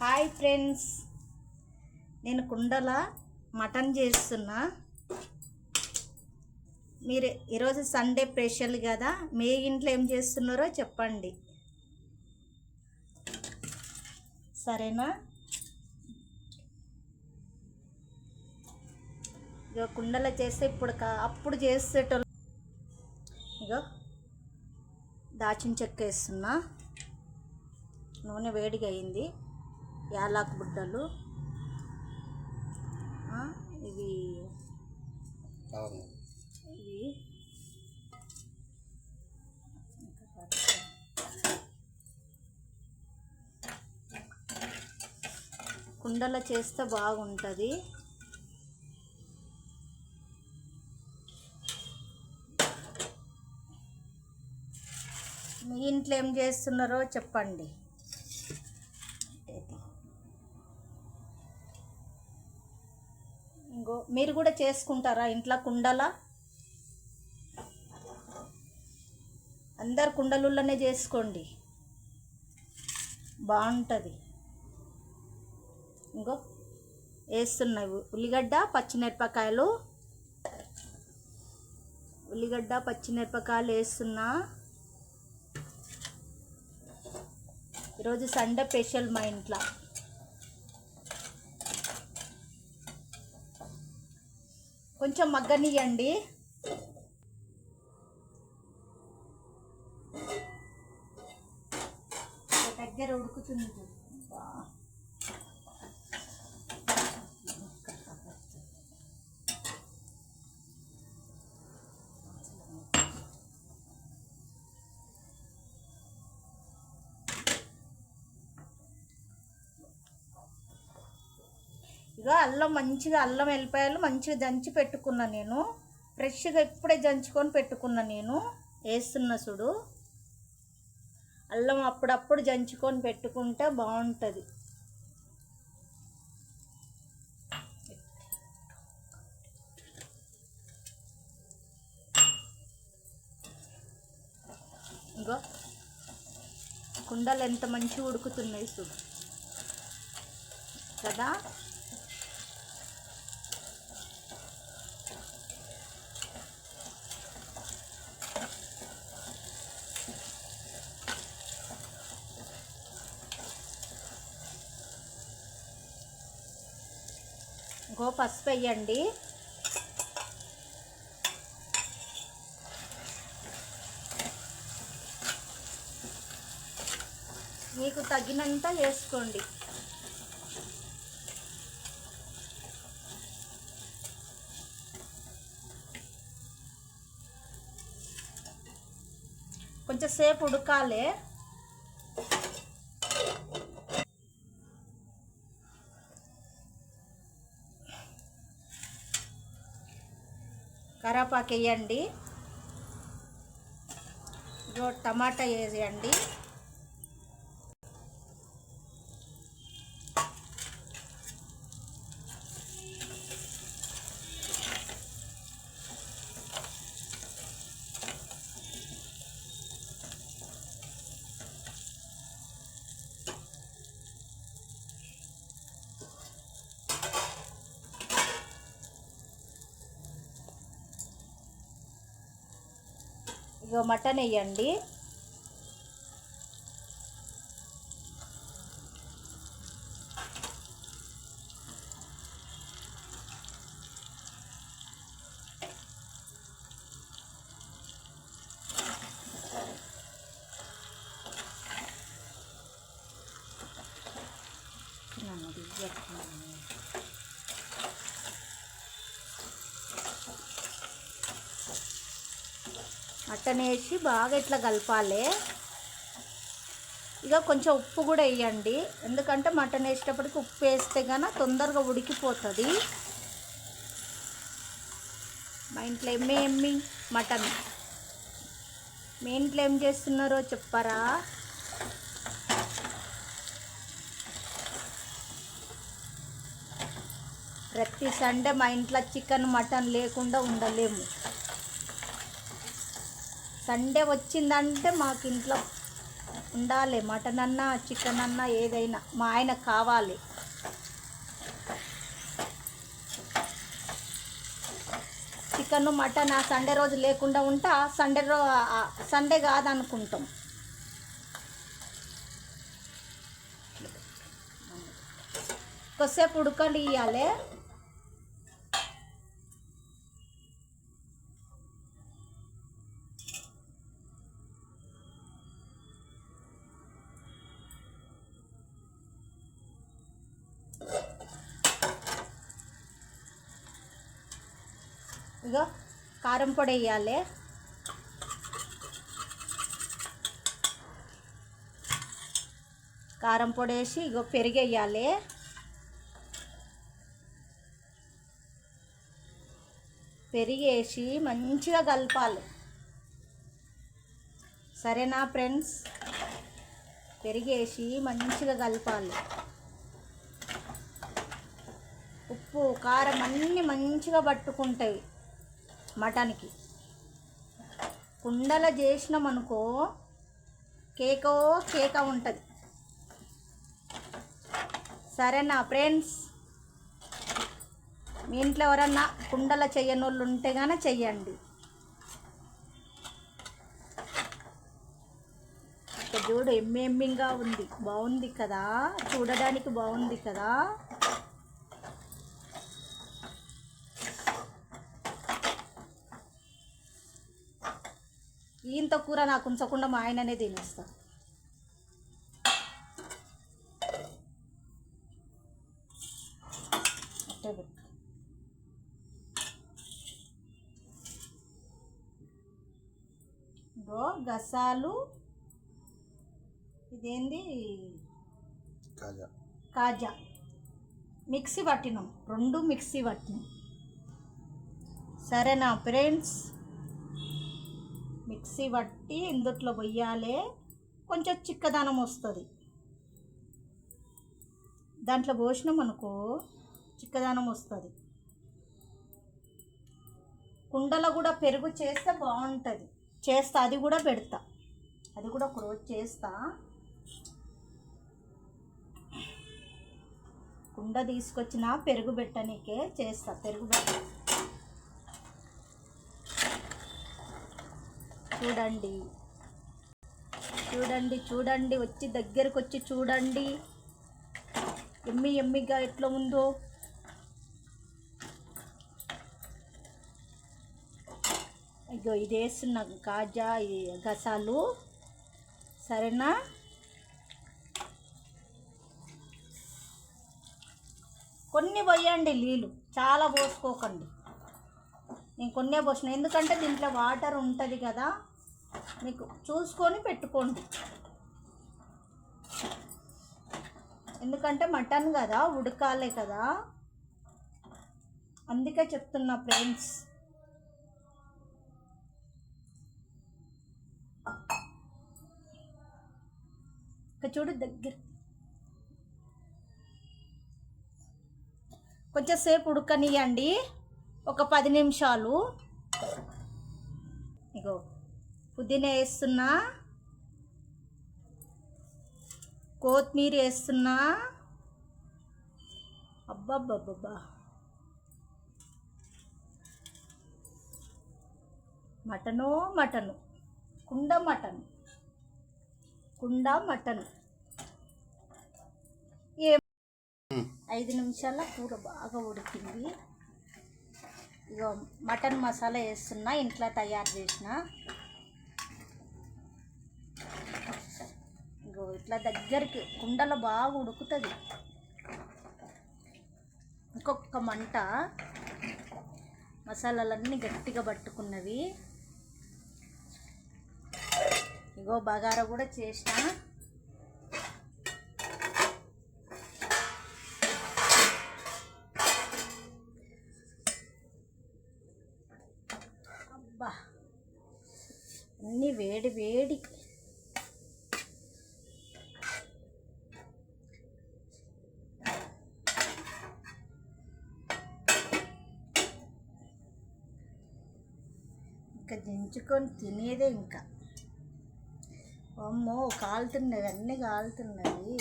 Hi friends, నేను కుండల mutton చేస్తున్నా. మీరు ఈరోజు సండే స్పెషల్ కదా, మీ ఇంట్లో ఏం చేస్తున్నారో చెప్పండి, సరేనా? ఇగో కుండల చేస్తే అప్పుడు చేసేటోళ్ళు. ఇగో దాచిన చెక్క వేస్తున్నా. నూనె వేడిగా అయింది. యాలక్ బుడ్డలు, ఇవి కుండల చేస్తే బాగుంటుంది. మీ ఇంట్లో ఏం చేస్తున్నారో చెప్పండి. ఇంకో మీరు కూడా చేసుకుంటారా ఇంట్లో కుండల? అందరు కుండలులోనే చేసుకోండి, బాగుంటుంది. ఇంకో వేస్తున్నాయి ఉల్లిగడ్డ పచ్చిమిరపకాయలు వేస్తున్నా. ఈరోజు సండే స్పెషల్ మా ఇంట్లో. కొంచెం మగ్గనియండి. దగ్గర ఉడుకుతుంది. ఇక అల్లం వెల్లిపాయలు మంచిగా దంచి పెట్టుకున్నా. నేను ఫ్రెష్గా ఇప్పుడే దంచుకొని పెట్టుకున్నా. నేను వేస్తున్నా చూడు. అల్లం అప్పుడప్పుడు దంచుకొని పెట్టుకుంటే బాగుంటుంది. ఇంకో కుండలు ఎంత మంచిగా ఉడుకుతున్నాయి చూడు కదా. ఇంకో పసుపు వేయండి. మీకు తగినంత వేసుకోండి. కొంచెం సేపు ఉడకాలి. కరివేపాకు వేయండి. ఇగో టమాటా వేసేయండి. ఇగో మటన్ వేయండి. మటన్ వేసి బాగా ఇట్లా కలపాలి. ఇక కొంచెం ఉప్పు కూడా వేయండి, ఎందుకంటే మటన్ వేసేటప్పటికి ఉప్పు వేస్తే కన్నా తొందరగా ఉడికిపోతుంది. మా ఇంట్లో ఏమి మటన్. మీ ఇంట్లో ఏం చేస్తున్నారో చెప్పరా? ప్రతి సండే మా ఇంట్లో చికెన్ మటన్ లేకుండా ఉండలేము. సండే వచ్చిందంటే మాకు ఇంట్లో ఉండాలి. మటన్ అన్నా చికెన్ అన్నా ఏదైనా మా ఆయనకు కావాలి. చికెన్ మటన్ ఆ సండే రోజు లేకుండా ఉంటా సండే కాదనుకుంటాం. కొద్దిసేపు ఉడకలు ఇవ్వాలి. ఇగో కారం పొడి వేయాలి. కారం పొడి వేసి ఇగో పెరుగు వేయాలి. పెరుగు వేసి మంచిగా కలపాలి. సరేనా ఫ్రెండ్స్? పెరుగు వేసి మంచిగా కలపాలి. ఉప్పు కారం అన్నీ మంచిగా పట్టుకుంటాయి మటన్కి. కుండలో చేసినామనుకో కేక ఉంటుంది. సరేనా ఫ్రెండ్స్? మీ ఇంట్లో ఎవరన్నా కుండలో చెయ్యని వాళ్ళు ఉంటే కానీ చెయ్యండి. చూడు ఎమ్మిగా ఉంది. బాగుంది కదా, చూడడానికి బాగుంది కదా. ఇంత కూర నాకు ఉంచకుండా మా ఆయననే తినేస్తాను. ఇదో గసాలు, ఇదేంది కాజా మిక్సీ పట్టినాం. 2 మిక్సీ పట్టినాం. సరేనా ఫ్రెండ్స్? మిక్సీ పట్టి ఇందుట్లో పొయ్యాలి. కొంచెం చిక్కదనం వస్తుంది. దాంట్లో పోసినాం అనుకో చిక్కదనం వస్తుంది. కుండలో కూడా పెరుగు చేస్తే బాగుంటుంది. చేస్తా, అది కూడా పెడతా. అది కూడా ఒక రోజు చేస్తా. కుండ తీసుకొచ్చిన పెరుగు పెట్టనీకే చేస్తా. పెరుగు పెట్ట చూడండి చూడండి చూడండి, వచ్చి దగ్గరకు వచ్చి చూడండి ఎమ్మిగా ఎట్లా ఉందో. ఇగో ఇది వేస్తున్నా కాజా గసాలు. సరేనా? కొన్ని పోయండి నీళ్ళు, చాలా పోసుకోకండి. నేను కొన్నే పోసిన, ఎందుకంటే దీంట్లో వాటర్ ఉంటుంది కదా, మీకు చూసుకొని పెట్టుకోండి. ఎందుకంటే మటన్ కదా, ఉడకాలే కదా, అందుకే చెప్తున్నా ఫ్రెండ్స్. ఇక చూడు దగ్గర కొంచెం సేపు ఉడకనియండి, ఒక 10 నిమిషాలు. ఇగో పుదీనా వేస్తున్నా, కొత్తిమీర వేస్తున్నా. అబ్బబ్బబ్బబ్బా, మటను కుండ మటను. 5 నిమిషాల కూర బాగా ఉడికింది. ఇగో మటన్ మసాలా వేస్తున్నా, ఇంట్లో తయారు చేసిన. ఇగో ఇట్లా దగ్గరికి కుండలో బాగా ఉడుకుతుంది. ఇంకొక మంట, మసాలాలన్నీ గట్టిగా పట్టుకున్నవి. ఇగో బగారా కూడా చేసిన. అబ్బా, అన్నీ వేడి వేడి. ఇంకా దించుకొని తినేదే ఇంకా. ఓ అమ్మో కాలుతున్నాయి, అన్నీ కాలుతున్నాయి.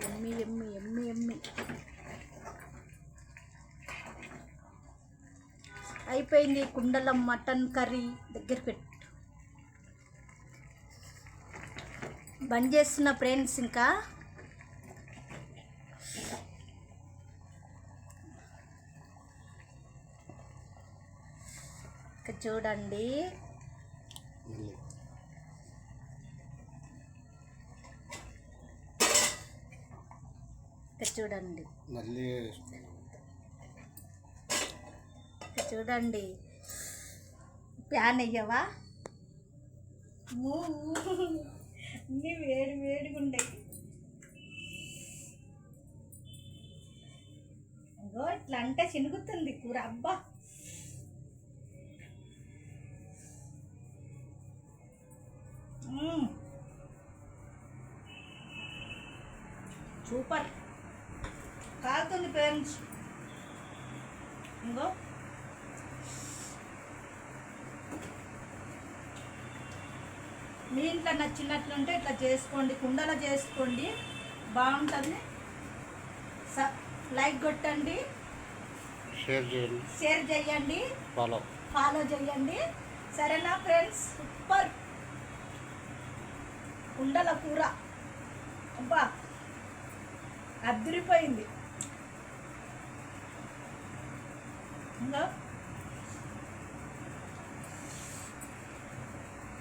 ఎమ్మి ఎమ్మి ఎమ్మి ఎమ్మి అయిపోయింది. కుండల మటన్ కర్రీ దగ్గర పెట్టు. బంద్ చేస్తున్న ఫ్రెండ్స్. ఇంకా చూడండి, చూడండి చూడండి. ప్యాన్ అయ్యవా అన్నీ వేడి వేడిగా ఉండేవి. అగో ఇట్లా అంటే చినుగుతుంది కూర. అబ్బా సూపర్ కాలుతుంది ఫ్రెండ్స్. ఇంకో మీ ఇంట్లో నచ్చినట్లుంటే ఇట్లా చేసుకోండి, కుండలో చేసుకోండి, బాగుంటుంది. లైక్ కొట్టండి, షేర్ చేయండి, ఫాలో చేయండి. సరేనా ఫ్రెండ్స్? సూపర్ కుండల కూర. అబ్బా అదిరిపోయింది. ఇంకా